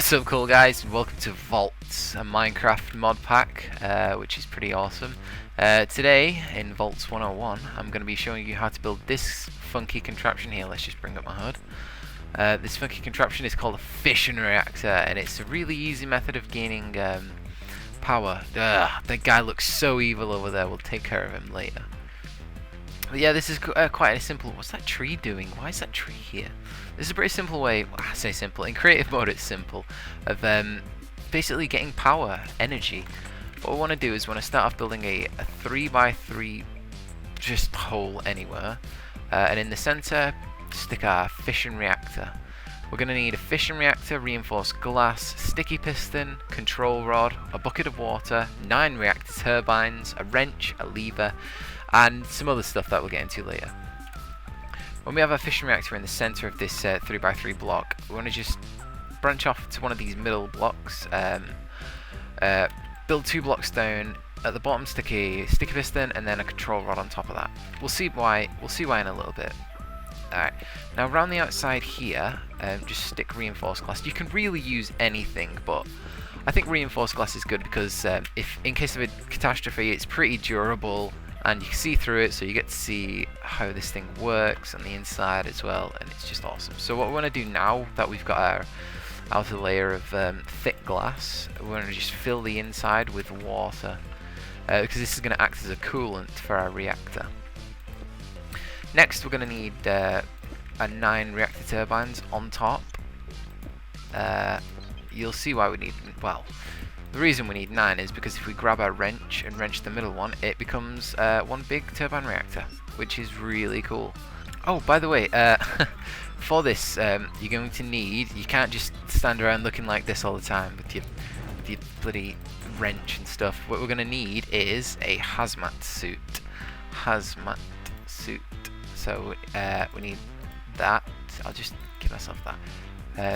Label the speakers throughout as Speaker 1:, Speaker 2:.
Speaker 1: What's up, cool guys? Welcome to Voltz, a Minecraft mod pack, which is pretty awesome. Today, in Voltz 101, I'm going to be showing you how to build this funky contraption here. Let's just bring up my HUD. This funky contraption is called a Fission Reactor, and it's a really easy method of gaining power. That guy looks so evil over there. We'll take care of him later. But yeah, this is quite a simple... What's that tree doing? Why is that tree here? This is a pretty simple way, well, I say simple, in creative mode it's simple, of basically getting power, energy. What we want to do is we want to start off building a 3x3 just hole anywhere, and in the center stick our fission reactor. We're going to need a fission reactor, reinforced glass, sticky piston, control rod, a bucket of water, 9 reactor turbines, a wrench, a lever, and some other stuff that we'll get into later. When we have a fission reactor in the center of this 3x3 block, we want to just branch off to one of these middle blocks, build 2 blocks down, at the bottom stick a sticky piston and then a control rod on top of that. We'll see why in a little bit. Alright, now around the outside here, just stick reinforced glass. You can really use anything, but I think reinforced glass is good because if in case of a catastrophe, it's pretty durable. And you can see through it, so you get to see how this thing works on the inside as well, and it's just awesome. So what we want to do now that we've got our outer layer of thick glass, we're going to just fill the inside with water, because this is going to act as a coolant for our reactor. Next, we're going to need 9 reactor turbines on top. You'll see why we need, well, the reason we need 9 is because if we grab our wrench and wrench the middle one, it becomes one big turbine reactor, which is really cool. Oh, by the way, for this, you're going to need, you can't just stand around looking like this all the time with your bloody wrench and stuff. What we're going to need is a hazmat suit. Hazmat suit. So we need that. I'll just give myself that.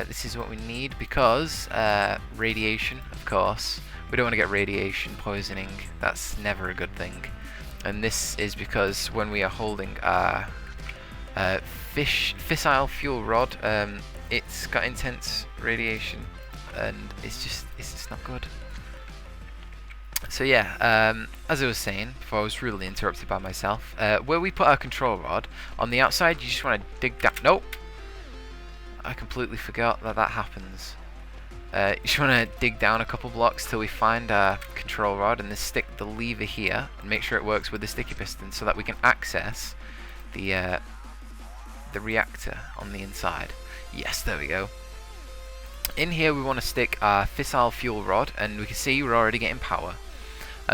Speaker 1: This is what we need because radiation, of course. We don't want to get radiation poisoning. That's never a good thing. And this is because when we are holding our fissile fuel rod, it's got intense radiation, and it's just not good. So yeah, as I was saying before I was rudely interrupted by myself, where we put our control rod on the outside, you just want to dig down. Nope. I completely forgot that happens. You just want to dig down a couple blocks till we find our control rod and then stick the lever here and make sure it works with the sticky piston so that we can access the reactor on the inside. Yes, there we go. In here we want to stick our fissile fuel rod, and we can see we're already getting power.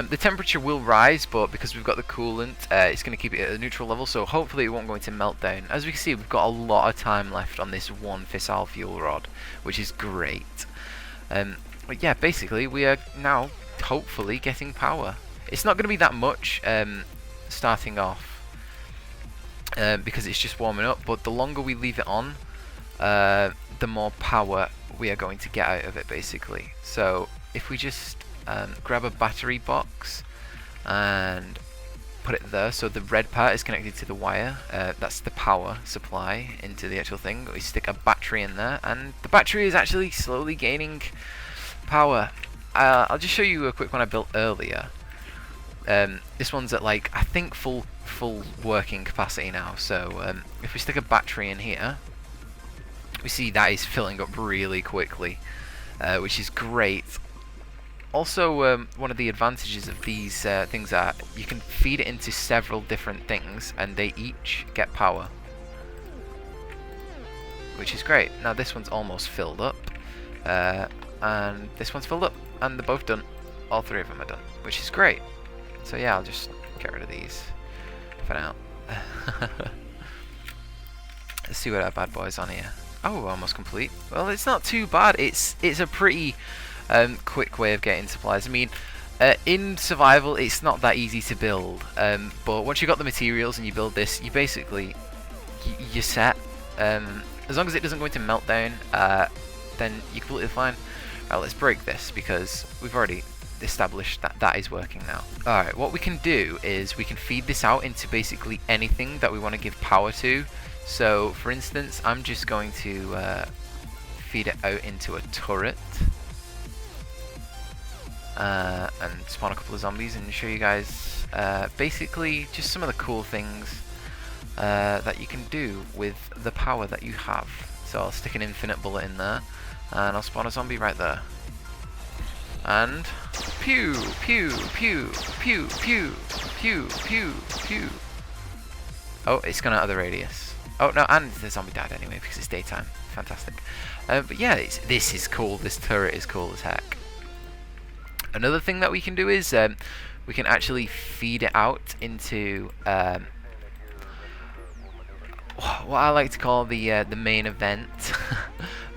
Speaker 1: The temperature will rise, but because we've got the coolant, it's going to keep it at a neutral level, so hopefully it won't go into meltdown. As we can see, we've got a lot of time left on this one fissile fuel rod, which is great. But yeah, basically, we are now hopefully getting power. It's not going to be that much starting off, because it's just warming up, but the longer we leave it on, the more power we are going to get out of it, basically. So if we just grab a battery box and put it there, so the red part is connected to the wire, that's the power supply into the actual thing. We stick a battery in there, and the battery is actually slowly gaining power. I'll just show you a quick one I built earlier. This one's at, like, I think full working capacity now, so if we stick a battery in here, we see that is filling up really quickly, which is great. Also, one of the advantages of these things are you can feed it into several different things and they each get power, which is great. Now this one's almost filled up, and this one's filled up, and they're both done. All 3 of them are done, which is great. So yeah, I'll just get rid of these for now. Let's see what our bad boy's on here. Oh, almost complete. Well, it's not too bad. It's a pretty quick way of getting supplies. I mean, in survival it's not that easy to build, but once you've got the materials and you build this, you basically you're set. As long as it doesn't go into meltdown, then you're completely fine. Alright, let's break this because we've already established that is working now. Alright, what we can do is we can feed this out into basically anything that we want to give power to. So for instance, I'm just going to feed it out into a turret and spawn a couple of zombies and show you guys basically just some of the cool things that you can do with the power that you have. So I'll stick an infinite bullet in there and I'll spawn a zombie right there. And pew, pew, pew, pew, pew, pew, pew, pew. Oh, it's gone out of the radius. Oh no, and the zombie died anyway because it's daytime. Fantastic. But yeah, this is cool. This turret is cool as heck. Another thing that we can do is we can actually feed it out into what I like to call the main event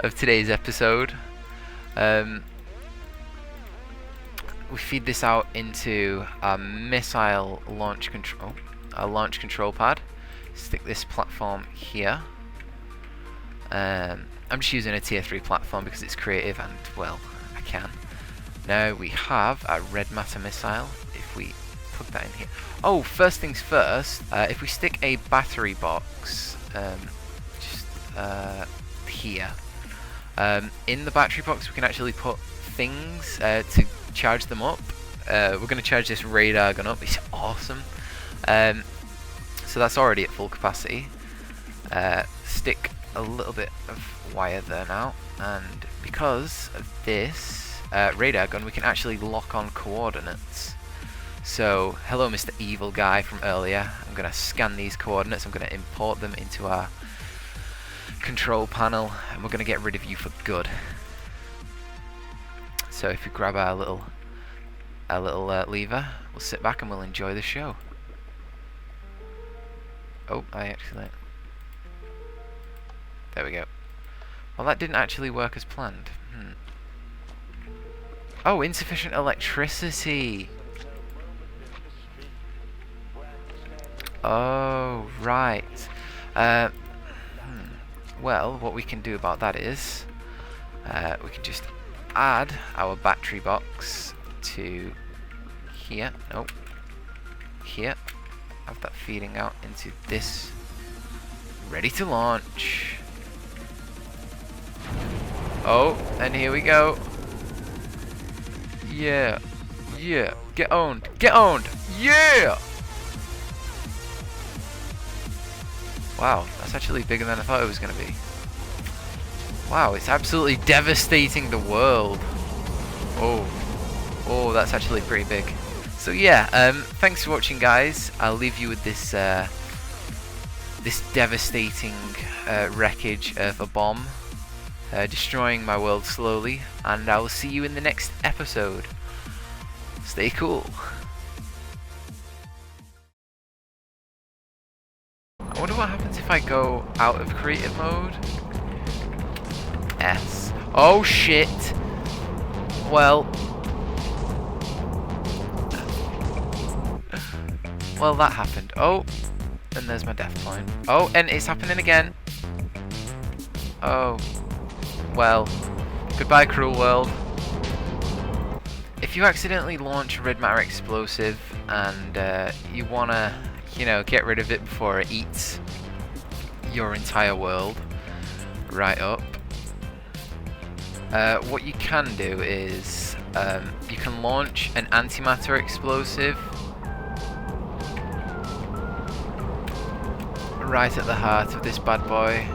Speaker 1: of today's episode. We feed this out into a missile launch control pad. Stick this platform here. I'm just using a tier 3 platform because it's creative and, well, I can. Now we have a red matter missile. If we plug that in here. Oh, first things first, if we stick a battery box just here, in the battery box we can actually put things to charge them up. We're going to charge this radar gun up. It's awesome. So that's already at full capacity. Stick a little bit of wire there now, and because of this radar gun we can actually lock on coordinates. So hello Mr. Evil Guy from earlier. I'm going to scan these coordinates, I'm going to import them into our control panel, and we're going to get rid of you for good. So if we grab our little lever, we'll sit back and we'll enjoy the show. Oh, there we go. Well, that didn't actually work as planned. Oh, insufficient electricity. Oh, right. Well, what we can do about that is we can just add our battery box to here. Nope. Here. Have that feeding out into this. Ready to launch. Oh, and here we go. Yeah. Yeah. Get owned. Get owned. Yeah! Wow, that's actually bigger than I thought it was going to be. Wow, it's absolutely devastating the world. Oh, that's actually pretty big. So yeah, thanks for watching, guys. I'll leave you with this this devastating wreckage of a bomb destroying my world slowly, and I will see you in the next episode. Stay cool. I wonder what happens if I go out of creative mode. S. Oh shit. Well, that happened. Oh, and there's my death point. Oh, and it's happening again. Oh, well, goodbye cruel world. If you accidentally launch a red matter explosive and you wanna, you know, get rid of it before it eats your entire world right up, what you can do is you can launch an antimatter explosive right at the heart of this bad boy,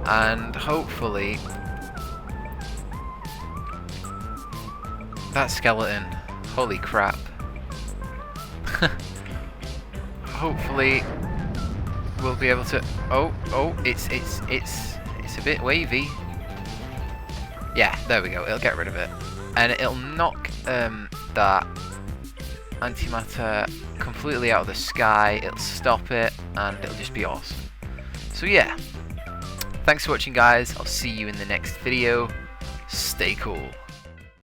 Speaker 1: and hopefully that skeleton, holy crap, hopefully we'll be able to, oh, it's a bit wavy. Yeah, there we go, it'll get rid of it, and it'll knock that antimatter completely out of the sky, it'll stop it, and it'll just be awesome. So yeah, thanks for watching, guys. I'll see you in the next video. Stay cool.